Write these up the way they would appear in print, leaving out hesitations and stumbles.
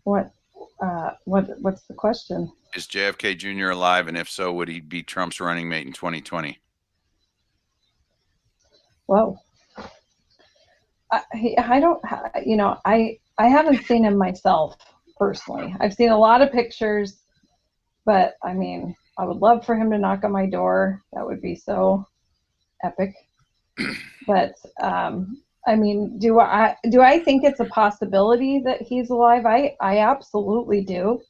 What? What's the question? Is JFK Jr. alive, and if so, would he be Trump's running mate in 2020? Whoa. I don't, I haven't seen him myself personally. I've seen a lot of pictures, but I mean, I would love for him to knock on my door. That would be so epic. But I mean, do I think it's a possibility that he's alive? I absolutely do.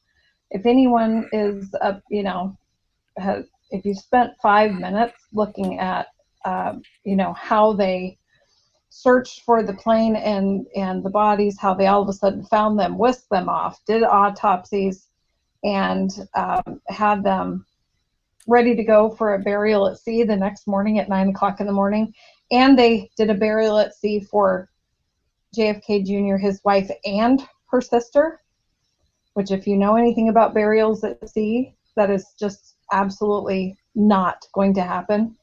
If anyone is if you spent 5 minutes looking at how they searched for the plane and the bodies, how they all of a sudden found them, whisked them off, did autopsies, and had them ready to go for a burial at sea the next morning at 9 o'clock in the morning. And they did a burial at sea for JFK Jr., his wife, and her sister, which, if you know anything about burials at sea, that is just absolutely not going to happen.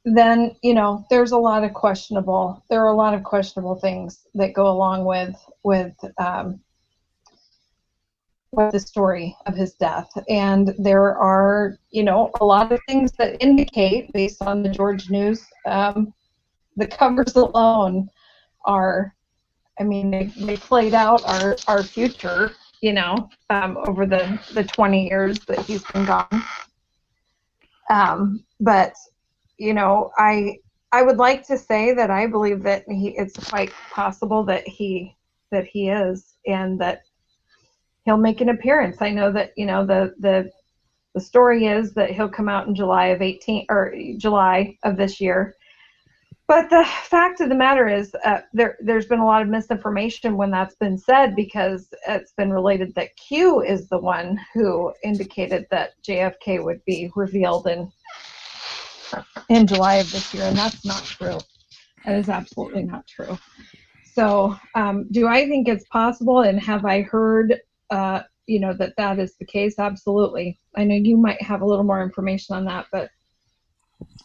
Then there are a lot of questionable things that go along with the story of his death, and there are a lot of things that indicate, based on the George News, the covers alone are, I mean, they played out our future, over the 20 years that he's been gone. But I would like to say that I believe that it's quite possible that he is, and that he'll make an appearance. I know that the story is that he'll come out in July of this year. But the fact of the matter is, there's been a lot of misinformation when that's been said, because it's been related that Q is the one who indicated that JFK would be revealed in July of this year, and that's not true. That is absolutely not true. So, do I think it's possible, and have I heard, that is the case? Absolutely. I know you might have a little more information on that, but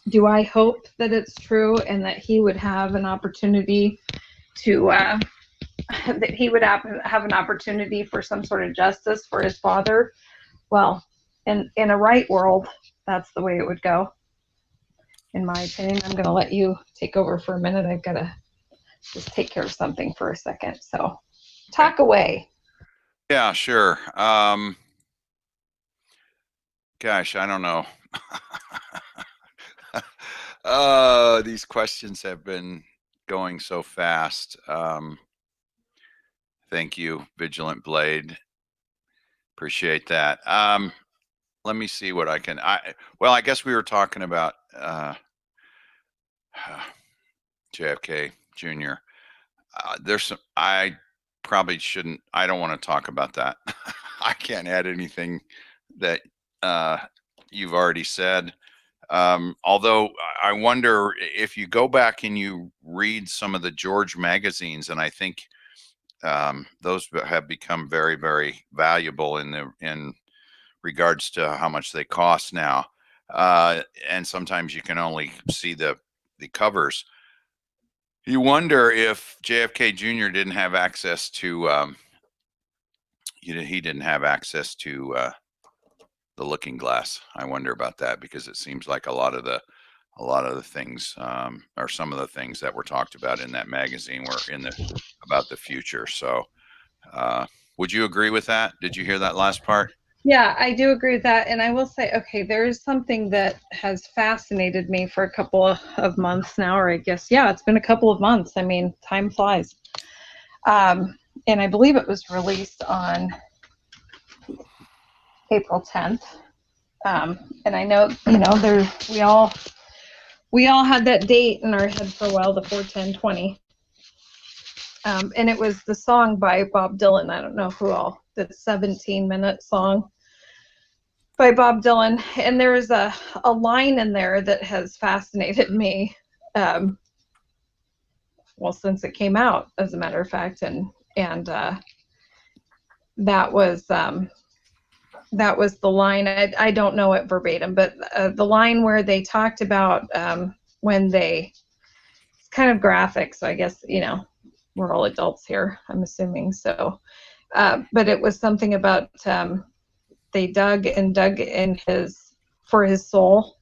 do I hope that it's true, and that he would have an opportunity to, that he would have an opportunity for some sort of justice for his father? Well, in a right world, that's the way it would go, in my opinion. I'm going to let you take over for a minute. I've got to just take care of something for a second. So talk away. Yeah, sure. Gosh, I don't know. These questions have been going so fast. Thank you, Vigilant Blade. Appreciate that. Let me see what I can. Well, I guess we were talking about JFK Jr. There's some. I probably shouldn't. I don't want to talk about that. I can't add anything that you've already said. Although I wonder if you go back and you read some of the George magazines, and I think those have become very, very valuable in regards to how much they cost now. And sometimes you can only see the covers. You wonder if JFK Jr. didn't have access to he didn't have access to the looking glass. I wonder about that, because it seems like a lot of the things, or some of the things that were talked about in that magazine were about the future. So would you agree with that? Did you hear that last part? Yeah, I do agree with that. And I will say, okay, there is something that has fascinated me for a couple of months now, or I guess, yeah, it's been a couple of months. I mean, time flies. And I believe it was released on April 10th. And I know, we all had that date in our head for a while, the 4/10/20. And it was the song by Bob Dylan. I don't know who all, the 17-minute song by Bob Dylan. And there is a line in there that has fascinated me, well, since it came out, as a matter of fact. And that was the line. I don't know it verbatim, but the line where they talked about when it's kind of graphic, so I guess, we're all adults here, I'm assuming. So, but it was something about they dug and dug in for his soul.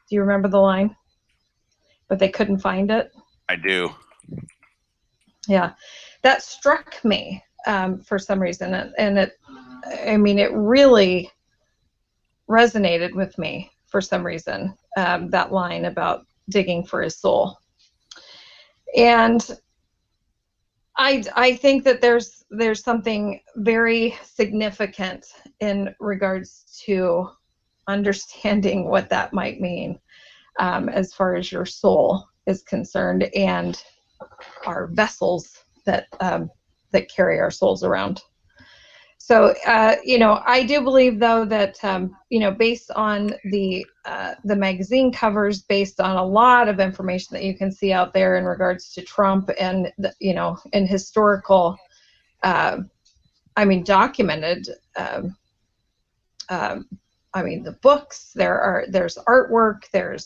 Do you remember the line? But they couldn't find it. I do. Yeah, that struck me for some reason, and it really resonated with me for some reason. That line about digging for his soul, and I think that there's something very significant in regards to understanding what that might mean, as far as your soul is concerned, and our vessels that that carry our souls around. So, I do believe, though, that based on the magazine covers, based on a lot of information that you can see out there in regards to Trump, and and historical, documented. The books. There's artwork. There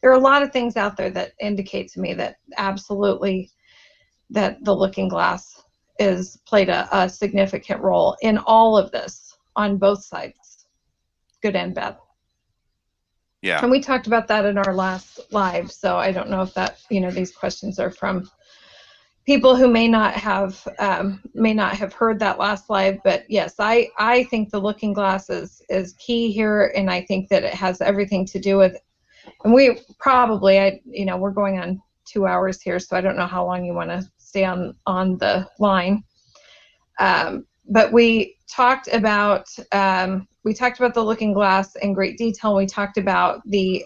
are a lot of things out there that indicate to me that absolutely that the Looking Glass is played a significant role in all of this on both sides, good and bad. Yeah. And we talked about that in our last live. So I don't know if that, these questions are from people who may not have heard that last live, but yes, I think the Looking Glass is key here, and I think that it has everything to do with. And we probably, we're going on 2 hours here, so I don't know how long you want to stay on the line. But we talked about the Looking Glass in great detail. We talked about the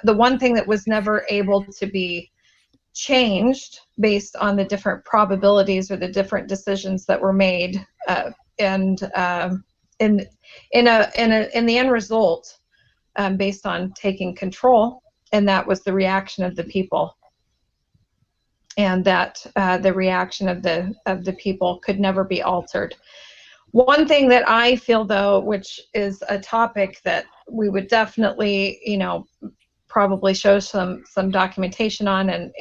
one thing that was never able to be changed based on the different probabilities or the different decisions that were made, and in the end result, based on taking control, and that was the reaction of the people, and that the reaction of the people could never be altered. One thing that I feel, though, which is a topic that we would definitely, probably show some documentation on,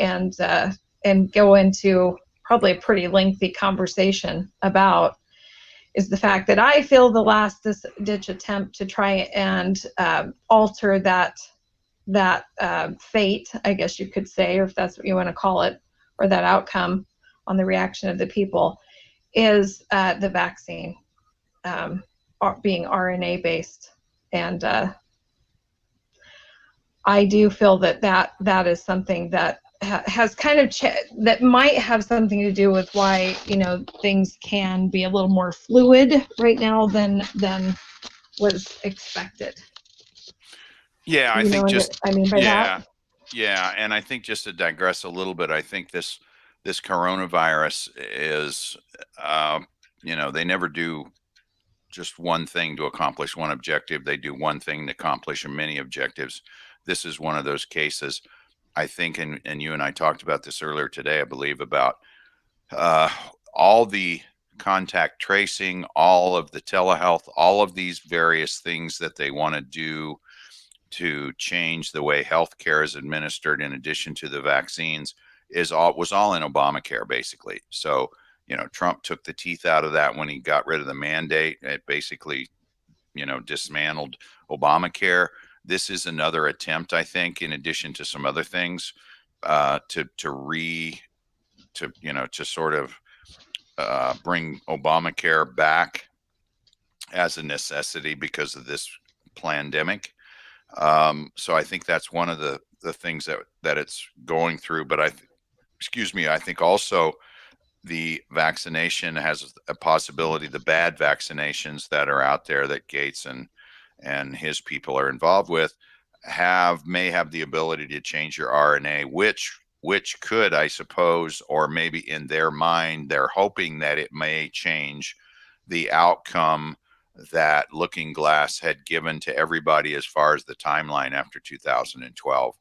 and go into probably a pretty lengthy conversation about, is the fact that I feel the last ditch attempt to try and alter that fate, I guess you could say, or if that's what you want to call it, or that outcome on the reaction of the people, is the vaccine being RNA based. And I do feel that is something that has kind of that might have something to do with why things can be a little more fluid right now than was expected. Yeah, I You think know just what I mean by that? yeah, and I think just to digress a little bit, I think this coronavirus is, they never do just one thing to accomplish one objective. They do one thing to accomplish many objectives. This is one of those cases. I think, and you and I talked about this earlier today, I believe, about all the contact tracing, all of the telehealth, all of these various things that they want to do to change the way healthcare is administered, in addition to the vaccines, was all in Obamacare, basically. So, Trump took the teeth out of that when he got rid of the mandate. It basically, dismantled Obamacare. This is another attempt, I think, in addition to some other things, to sort of bring Obamacare back as a necessity because of this pandemic. So I think that's one of the things that it's going through. But I think also the vaccination has a possibility. The bad vaccinations that are out there that Gates and his people are involved with may have the ability to change your RNA, which could, I suppose, or maybe in their mind, they're hoping that it may change the outcome that Looking Glass had given to everybody as far as the timeline after 2012.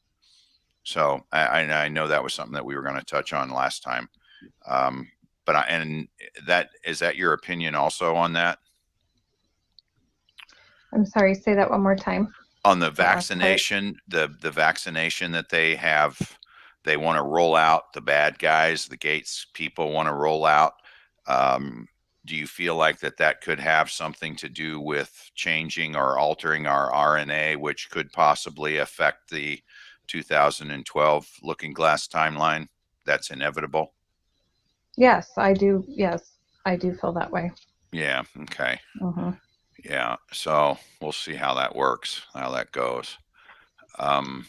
So I know that was something that we were going to touch on last time. Is that your opinion also on that? I'm sorry, say that one more time. On the vaccination, the vaccination that they have they want to roll out the bad guys, the Gates people want to roll out. Do you feel like that could have something to do with changing or altering our RNA, which could possibly affect the 2012 Looking Glass timeline? That's inevitable. Yes, I do. Yes, I do feel that way. Yeah. Okay. Mm-hmm. Yeah. So we'll see how that works, how that goes. I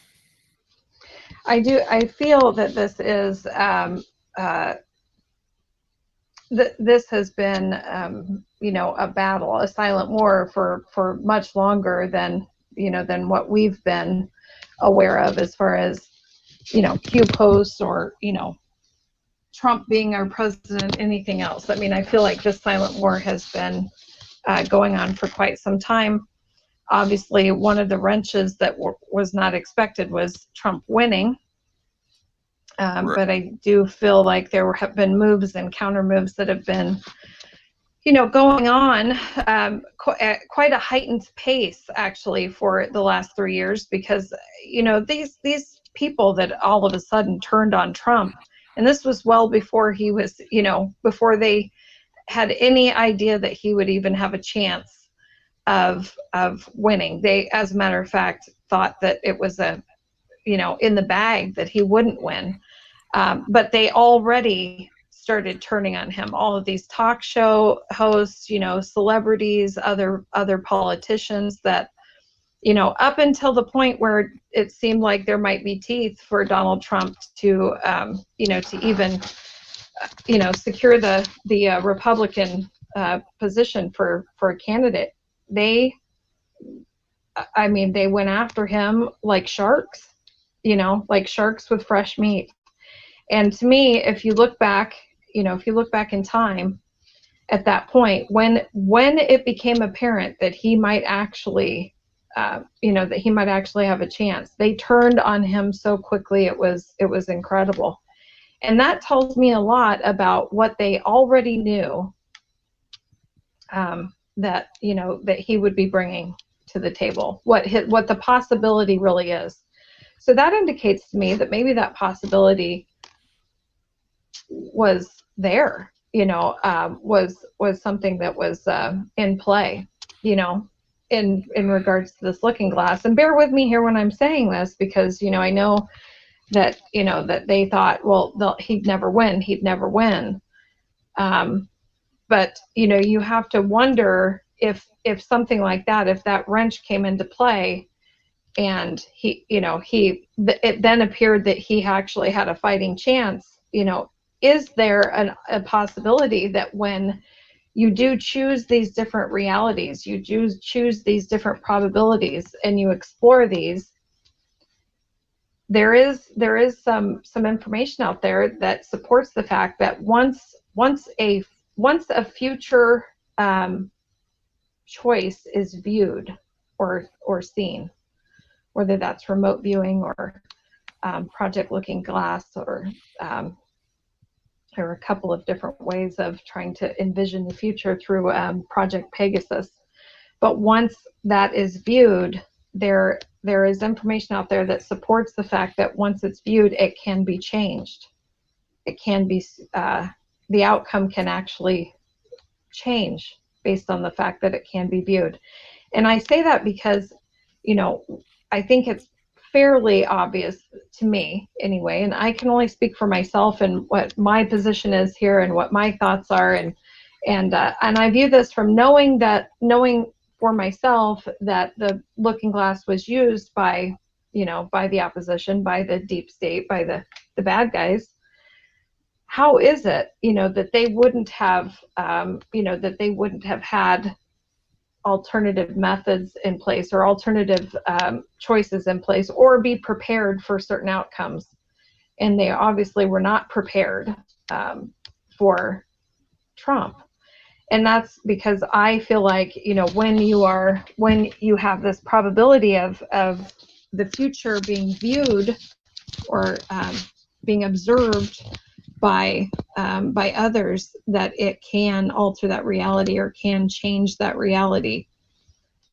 feel that this is this has been a battle, a silent war for much longer than than what we've been aware of, as far as Q posts or Trump being our president, anything else. I mean, I feel like this silent war has been going on for quite some time. Obviously, one of the wrenches that was not expected was Trump winning. Right. But I do feel like there have been moves and counter moves that have been, going on at quite a heightened pace, actually, for the last 3 years, because, these people that all of a sudden turned on Trump, and this was well before he was, before they had any idea that he would even have a chance of winning. They, as a matter of fact, thought that it was in the bag, that he wouldn't win. But they already started turning on him. All of these talk show hosts, celebrities, other politicians that, up until the point where it seemed like there might be teeth for Donald Trump to, to even, secure the Republican position for a candidate. They went after him like sharks, like sharks with fresh meat. And to me, if you look back in time, at that point, when it became apparent that he might actually, that he might actually have a chance, they turned on him so quickly. It was incredible. And that tells me a lot about what they already knew, that he would be bringing to the table, what the possibility really is. So that indicates to me that maybe that possibility was there, was something that was in play, in regards to this Looking Glass. And bear with me here when I'm saying this, because I know that that they thought, well, he'd never win. But you have to wonder if something like that, if that wrench came into play, and it then appeared that he actually had a fighting chance. Is there a possibility that when you do choose these different realities, you choose these different probabilities, and you explore these, there is some information out there that supports the fact that once a future choice is viewed or seen, whether that's remote viewing or Project Looking Glass, or there are a couple of different ways of trying to envision the future through Project Pegasus. But once that is viewed, there is information out there that supports the fact that once it's viewed, it can be changed. It can be, the outcome can actually change based on the fact that it can be viewed. And I say that because, I think it's fairly obvious to me anyway, and I can only speak for myself and what my position is here and what my thoughts are, and I view this from knowing for myself that the Looking Glass was used by the opposition, by the deep state, by the bad guys. How is it that they wouldn't have had alternative methods in place, or alternative choices in place, or be prepared for certain outcomes? And they obviously were not prepared for Trump. And that's because I feel like, when you have this probability of the future being viewed or being observed by others, that it can alter that reality or can change that reality.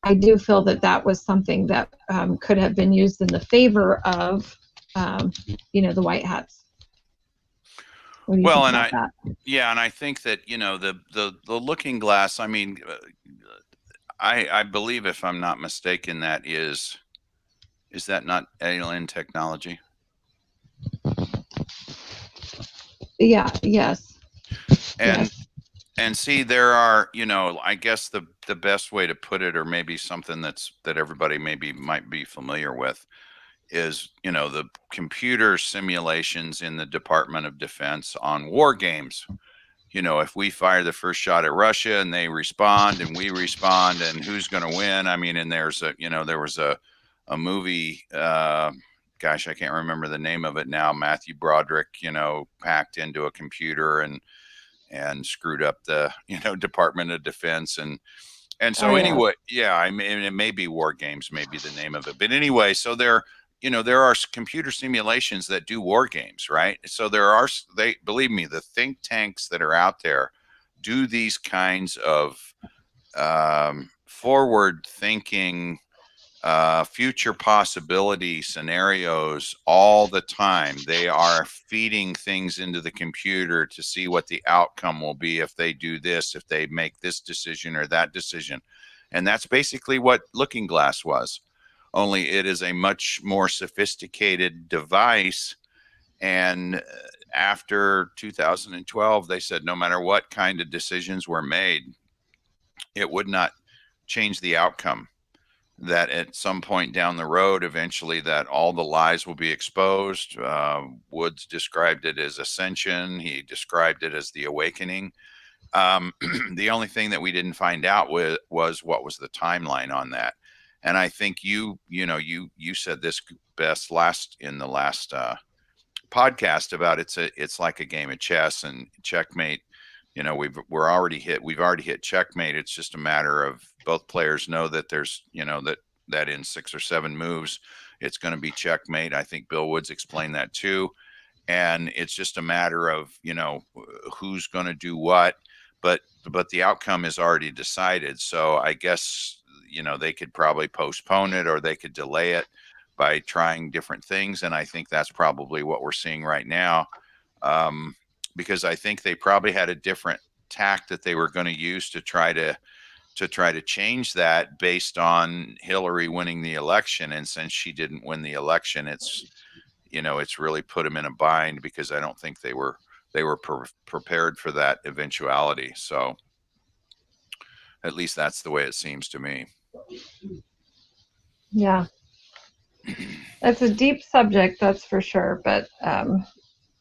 I do feel that was something that could have been used in the favor of the white hats. What do you Well, think and about that? yeah, and I think that the looking glass. I mean, I believe, if I'm not mistaken, is that not alien technology? Yeah. Yes. And Yes. see, there are, I guess the best way to put it, or maybe something that everybody maybe might be familiar with, is the computer simulations in the Department of Defense on war games. If we fire the first shot at Russia and they respond and we respond, and who's going to win? I mean, and there was a movie, gosh, I can't remember the name of it now. Matthew Broderick, packed into a computer and screwed up the Department of Defense. And Oh so yeah. anyway, yeah, I mean, it may be War Games, maybe the name of it, but anyway, so there are computer simulations that do war games, right? So they, believe me, the think tanks that are out there do these kinds of forward thinking, future possibility scenarios all the time. They are feeding things into the computer to see what the outcome will be if they do this, if they make this decision or that decision. And that's basically what Looking Glass was, only it is a much more sophisticated device. And after 2012, they said no matter what kind of decisions were made, it would not change the outcome. That at some point down the road, eventually, that all the lies will be exposed. Woods described it as ascension. He described it as the awakening. The only thing that we didn't find out was what was the timeline on that. And I think you said this best in the last podcast about it's like a game of chess and checkmate. We've already hit checkmate. It's just a matter of both players know that there's that in 6 or 7 moves it's going to be checkmate. I think Bill Woods explained that too, and it's just a matter of who's going to do what. But the outcome is already decided. So I guess they could probably postpone it or they could delay it by trying different things, and I think that's probably what we're seeing right now. Because I think they probably had a different tack that they were going to use to try to change that based on Hillary winning the election. And since she didn't win the election, it's really put them in a bind, because I don't think they were prepared for that eventuality. So at least that's the way it seems to me. Yeah. That's a deep subject, that's for sure.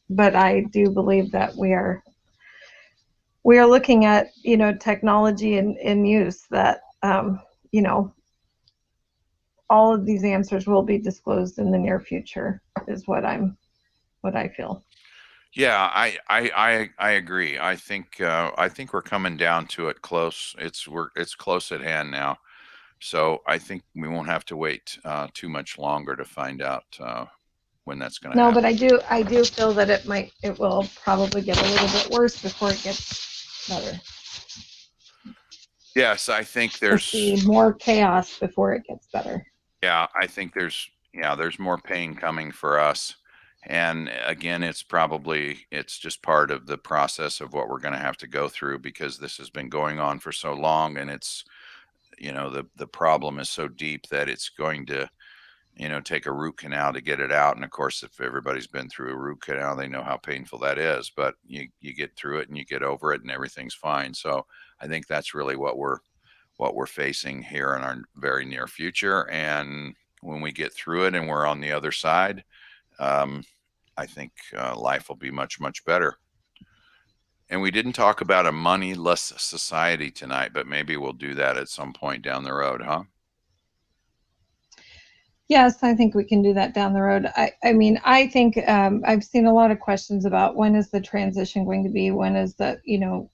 But I do believe that we are looking at technology in use that all of these answers will be disclosed in the near future, is what I feel. Yeah, I agree. I think we're coming down to it close. It's close at hand now. So I think we won't have to wait too much longer to find out when that's going to No, happen. but I do feel that it will probably get a little bit worse before it gets better. Yes, I think We'll see there's more chaos before it gets better. yeah, I think there's more pain coming for us. And again, it's just part of the process of what we're going to have to go through, because this has been going on for so long, and it's the problem is so deep that it's going to take a root canal to get it out. And of course, if everybody's been through a root canal, they know how painful that is. But you get through it and you get over it and everything's fine. So I think that's really what we're facing here in our very near future. And when we get through it and we're on the other side, I think life will be much, much better. And we didn't talk about a moneyless society tonight, but maybe we'll do that at some point down the road, huh? Yes, I think we can do that down the road. I mean, I think I've seen a lot of questions about when is the transition going to be, when is the,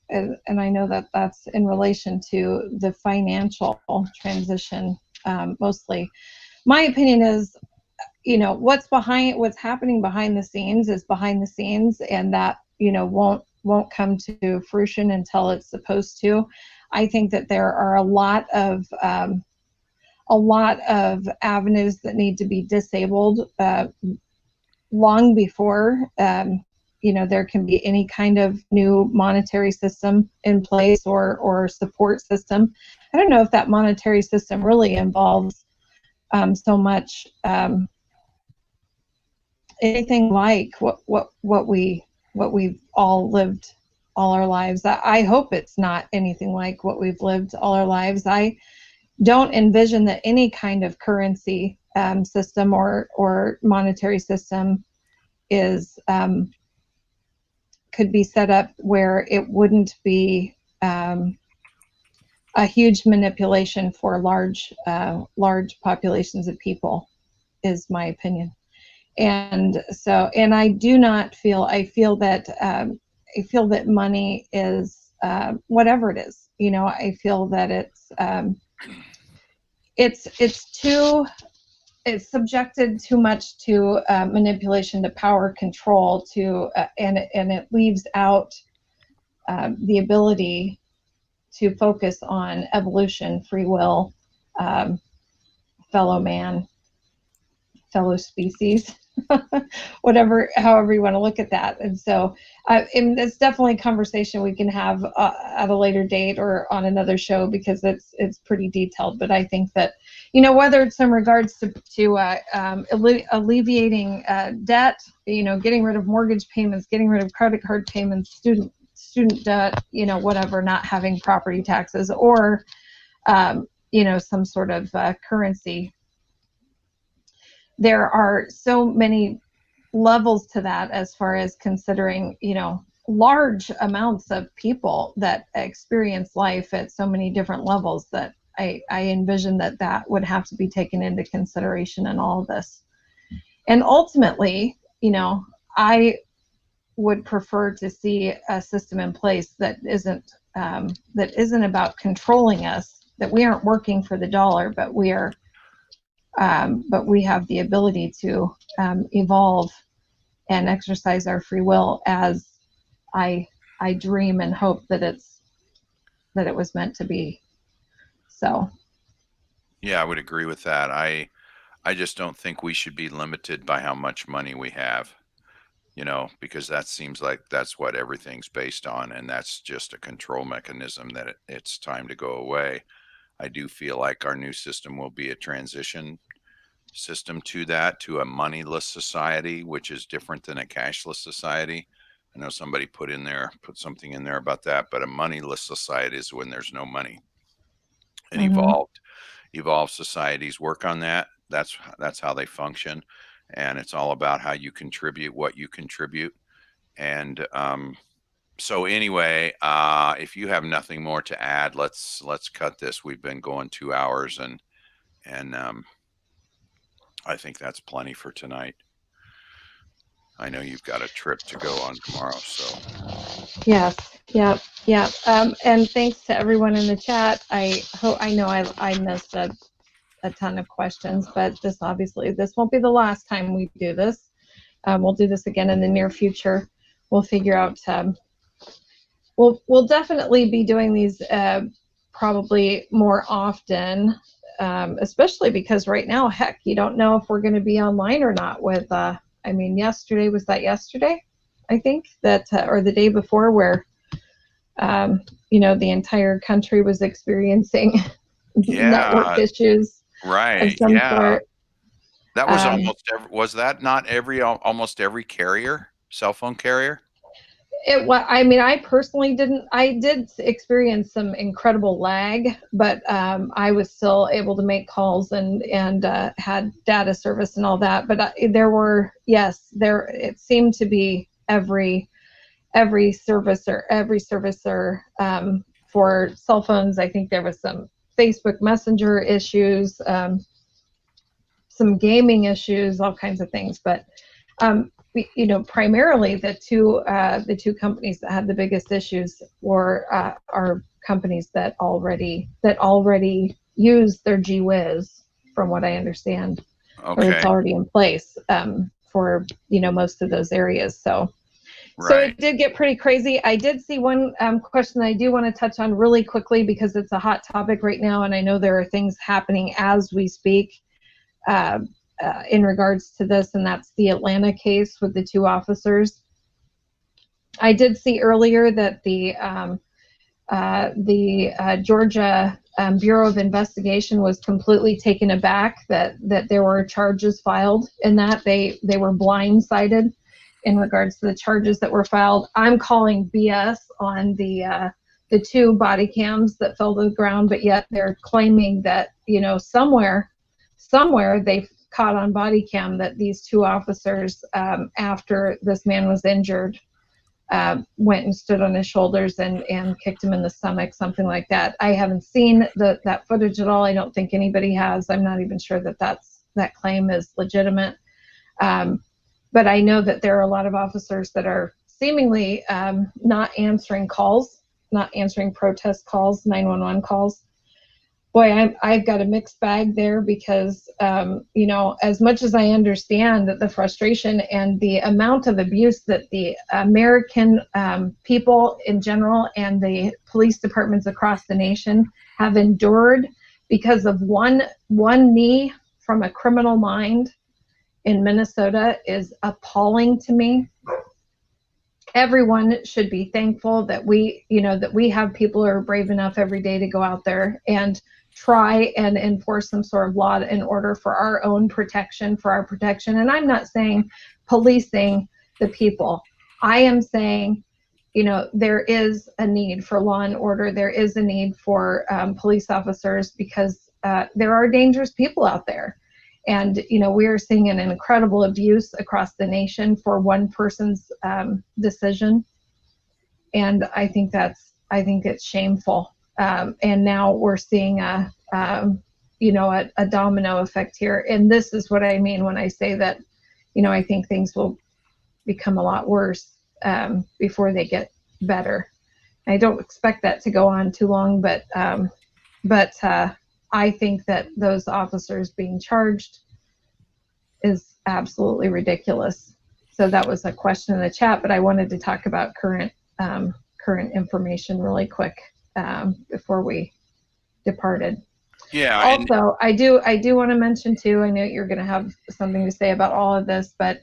and I know that that's in relation to the financial transition mostly. My opinion is, what's happening behind the scenes is behind the scenes, and that, won't come to fruition until it's supposed to. I think that there are a lot of avenues that need to be disabled long before there can be any kind of new monetary system in place or support system. I don't know if that monetary system really involves so much anything like what we've all lived all our lives. I hope it's not anything like what we've lived all our lives. I don't envision that any kind of currency system or monetary system is could be set up where it wouldn't be a huge manipulation for large populations of people, is my opinion. And so, and I do not feel, I feel that money is whatever it is, I feel that it's subjected too much to manipulation, to power, control, and it leaves out the ability to focus on evolution, free will, fellow man, fellow species, however you want to look at that. And so and it's definitely a conversation we can have at a later date or on another show, because it's pretty detailed. But I think that, whether it's in regards to alleviating debt, getting rid of mortgage payments, getting rid of credit card payments, student debt, whatever, not having property taxes, or some sort of currency. There are so many levels to that, as far as considering, large amounts of people that experience life at so many different levels, that I envision that would have to be taken into consideration in all of this. And ultimately, I would prefer to see a system in place that isn't about controlling us, that we aren't working for the dollar, but we have the ability to evolve and exercise our free will, as I dream and hope that it was meant to be. So. Yeah, I would agree with that. I just don't think we should be limited by how much money we have, because that seems like that's what everything's based on, and that's just a control mechanism that it's time to go away. I do feel like our new system will be a transition system to a moneyless society, which is different than a cashless society. I know somebody put something in there about that, but a moneyless society is when there's no money. And evolved societies work on that. That's how they function, and it's all about how you contribute, what you contribute. And so anyway, if you have nothing more to add, let's cut this. We've been going 2 hours, and I think that's plenty for tonight. I know you've got a trip to go on tomorrow, so. Yes. Yeah. And thanks to everyone in the chat. I know I missed a ton of questions, but this won't be the last time we do this. We'll do this again in the near future. We'll figure out. We'll definitely be doing these probably more often, especially because right now, heck, you don't know if we're going to be online or not. Was that yesterday? I think that, or the day before, where the entire country was experiencing network issues. Right. Of some sort. That was was that not almost every cell phone carrier? I personally didn't. I did experience some incredible lag, but I was still able to make calls and had data service and all that. But it seemed to be every servicer for cell phones. I think there was some Facebook Messenger issues, some gaming issues, all kinds of things. But primarily the two companies that had the biggest issues are companies that already use their GWiz, from what I understand. Okay. Or it's already in place for most of those areas. So. Right. So it did get pretty crazy. I did see one question I do want to touch on really quickly, because it's a hot topic right now, and I know there are things happening as we speak. in regards to this, and that's the Atlanta case with the 2 officers. I did see earlier that the Georgia Bureau of Investigation was completely taken aback that there were charges filed in that. They were blindsided in regards to the charges that were filed. I'm calling BS on the 2 body cams that fell to the ground, but yet they're claiming that, somewhere they caught on body cam that these 2 officers, after this man was injured, went and stood on his shoulders and kicked him in the stomach, something like that. I haven't seen that footage at all. I don't think anybody has. I'm not even sure that claim is legitimate. But I know that there are a lot of officers that are seemingly not answering calls, not answering protest calls, 911 calls. Boy, I've got a mixed bag there because, as much as I understand that the frustration and the amount of abuse that the American people in general and the police departments across the nation have endured because of one knee from a criminal mind in Minnesota is appalling to me. Everyone should be thankful that we have people who are brave enough every day to go out there and try and enforce some sort of law and order for our own protection, for our protection. And I'm not saying policing the people. I am saying, there is a need for law and order. There is a need for police officers because there are dangerous people out there. And, we are seeing an incredible abuse across the nation for one person's decision. And I think it's shameful. And now we're seeing a domino effect here. And this is what I mean when I say that, I think things will become a lot worse before they get better. I don't expect that to go on too long, but I think that those officers being charged is absolutely ridiculous. So that was a question in the chat, but I wanted to talk about current information really quick before we departed. Yeah. Also, I do want to mention too, I know you're going to have something to say about all of this, but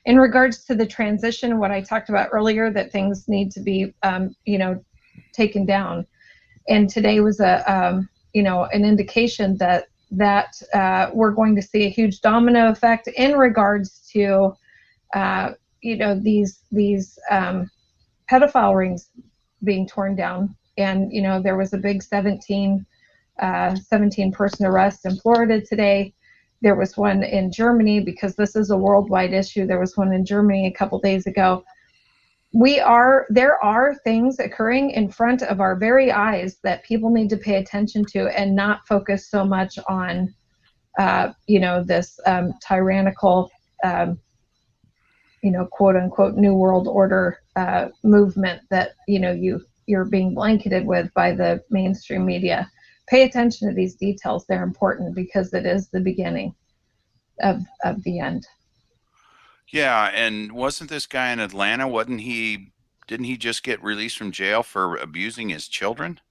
in regards to the transition, what I talked about earlier, that things need to be, taken down. And today was an indication that we're going to see a huge domino effect in regards to, these pedophile rings being torn down. And, there was a big 17 person arrest in Florida today. There was one in Germany because this is a worldwide issue. There was one in Germany a couple days ago. There are things occurring in front of our very eyes that people need to pay attention to and not focus so much on, this tyrannical, quote unquote, New World Order movement that, you're being blanketed with by the mainstream media. Pay attention to these details. They're important because it is the beginning of the end. Yeah, and wasn't this guy in Atlanta, didn't he just get released from jail for abusing his children?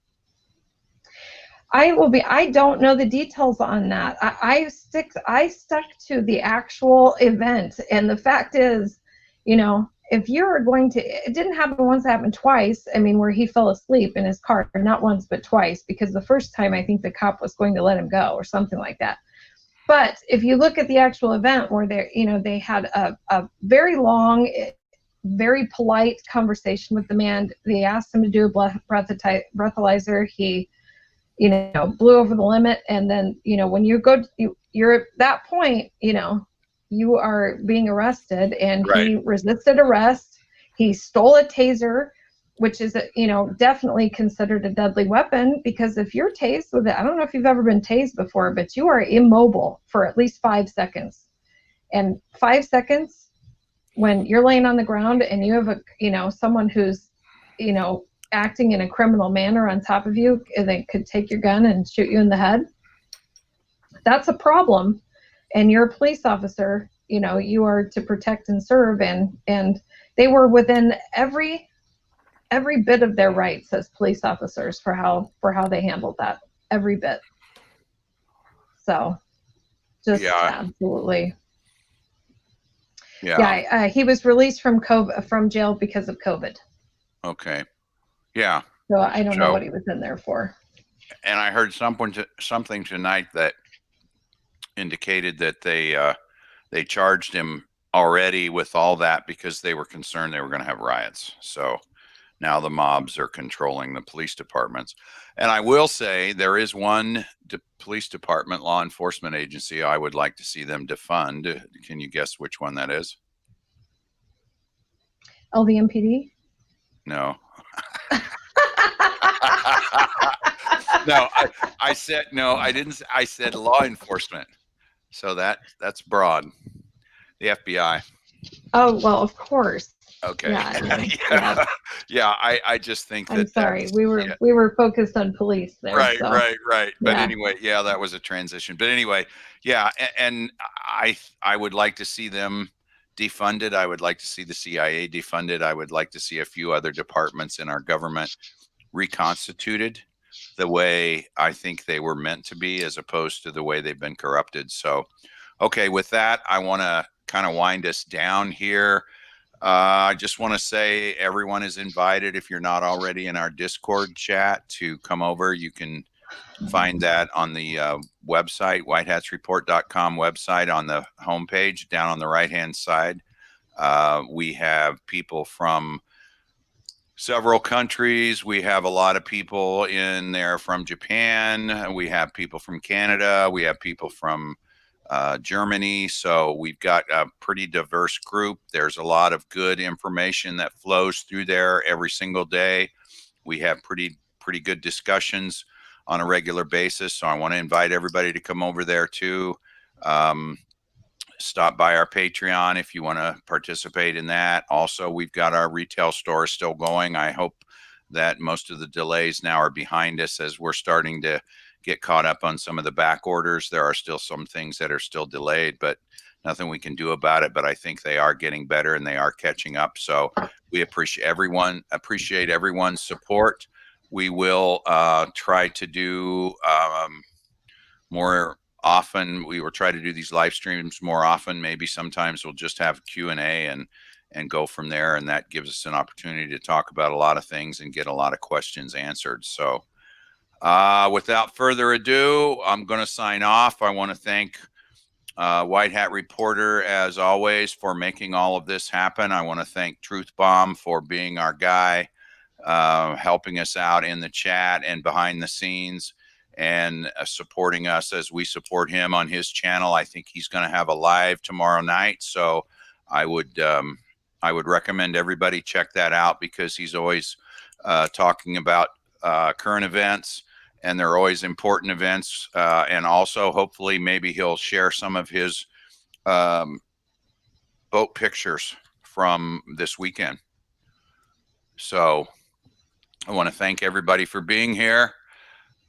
I don't know the details on that. I stuck to the actual event, and the fact is, if you're going to, it didn't happen once, it happened twice. I mean, where he fell asleep in his car, not once but twice, because the first time I think the cop was going to let him go or something like that. But if you look at the actual event where they had a very long, very polite conversation with the man. They asked him to do a breathalyzer. He, blew over the limit. And then, when you're at that point, you are being arrested, and Right. He resisted arrest. He stole a taser, which is, definitely considered a deadly weapon, because if you're tased with it, I don't know if you've ever been tased before, but you are immobile for at least 5 seconds. And 5 seconds when you're laying on the ground and you have someone who's, acting in a criminal manner on top of you, and they could take your gun and shoot you in the head, that's a problem. And you're a police officer, you are to protect and serve, and they were within every bit of their rights as police officers for how they handled that, every bit. So Just Yeah. absolutely. Yeah. Yeah, he was released from jail because of COVID. Okay. Yeah. So I don't know So, what he was in there for. and I heard something tonight that indicated that they charged him already with all that because they were concerned they were going to have riots. So now the mobs are controlling the police departments. And I will say there is one police department, law enforcement agency, I would like to see them defund. Can you guess which one that is? Oh, the MPD? No. No, I said no. I didn't. I said law enforcement. So that's broad. The FBI. Oh, well, of course. Okay. Yeah, I mean, yeah. Yeah. Yeah. I just think I'm that sorry. that's, We yeah. were focused on police there, Right, so right, right. But yeah. anyway, yeah, that was a transition. But anyway, yeah, and I would like to see them defunded. I would like to see the CIA defunded. I would like to see a few other departments in our government reconstituted the way I think they were meant to be, as opposed to the way they've been corrupted. So, okay, with that, I want to kind of wind us down here. I just want to say everyone is invited, if you're not already in our Discord chat, to come over. You can find that on the website, whitehatsreport.com website, on the homepage down on the right-hand side. We have people from several countries. We have a lot of people in there from Japan. We have people from Canada. We have people from Germany. So we've got a pretty diverse group. There's a lot of good information that flows through there every single day. We have pretty good discussions on a regular basis. So I want to invite everybody to come over there too. Stop by our Patreon if you want to participate in that. Also, we've got our retail store still going. I hope that most of the delays now are behind us as we're starting to get caught up on some of the back orders. There are still some things that are still delayed, but nothing we can do about it. But I think they are getting better and they are catching up. So we appreciate everyone's support. We will try to do more often. We will try to do these live streams more often. Maybe sometimes we'll just have Q&A and go from there, and that gives us an opportunity to talk about a lot of things and get a lot of questions answered. So without further ado, I'm going to sign off. I want to thank White Hat Reporter, as always, for making all of this happen. I want to thank Truth Bomb for being our guy, helping us out in the chat and behind the scenes, and supporting us as we support him on his channel. I think he's going to have a live tomorrow night, so I would recommend everybody check that out, because he's always talking about current events, and they're always important events. And also, hopefully, maybe he'll share some of his boat pictures from this weekend. So I want to thank everybody for being here.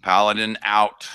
Paladin out.